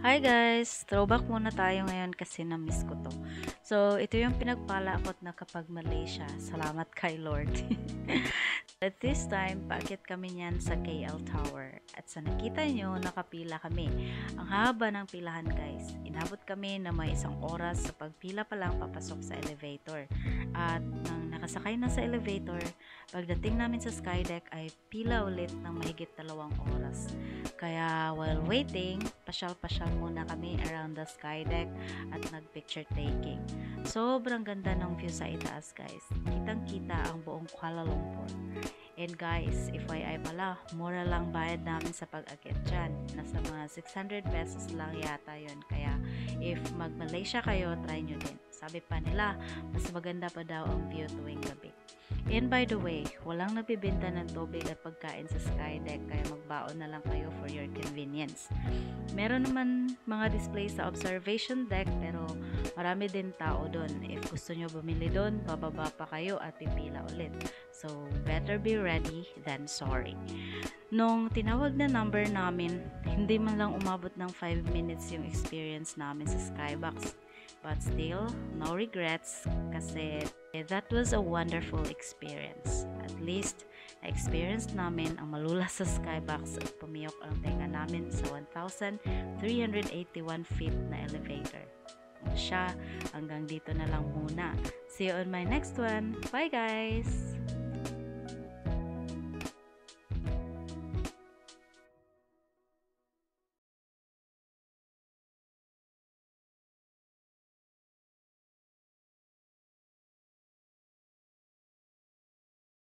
Hi guys! Throwback muna tayo ngayon kasi na-miss ko to. So, ito yung pinagpala ko na kapag Malaysia. Salamat kay Lord. At this time, paakit kami niyan sa KL Tower. At sa nakita nyo, nakapila kami. Ang haba ng pilahan guys. Inabot kami na may 1 oras sa pagpila pa lang papasok sa elevator. At nang nakasakay na sa elevator, pagdating namin sa skydeck ay pila ulit ng mahigit 2 oras. Kaya while waiting, pasyal-pasyal muna kami around the skydeck at nag-picture taking. Sobrang ganda ng view sa itaas guys. Kitang-kita ang buong Kuala Lumpur. And guys, FYI pala, mura lang bayad namin sa pag-akit dyan. Nasa mga 600 pesos lang yata yon. Kaya if mag-Malaysia kayo, try nyo din. Sabi pa nila, mas maganda pa daw ang view tuwing gabi. And by the way, walang nagbibenta ng tubig at pagkain sa skydeck kaya magbaon na lang kayo for your convenience. Meron naman mga display sa observation deck pero marami din tao doon. If gusto nyo bumili doon, bababa pa kayo at pipila ulit. So, better be ready than sorry. Nung tinawag na number namin, hindi man lang umabot ng 5 minutes yung experience namin sa Skybox. But still, no regrets kasi that was a wonderful experience. At least, na-experience namin ang malula sa Skybox at pumiyok ang tenga namin sa 1,381 feet na elevator. Siya, hanggang dito na lang muna. See you on my next one. Bye guys!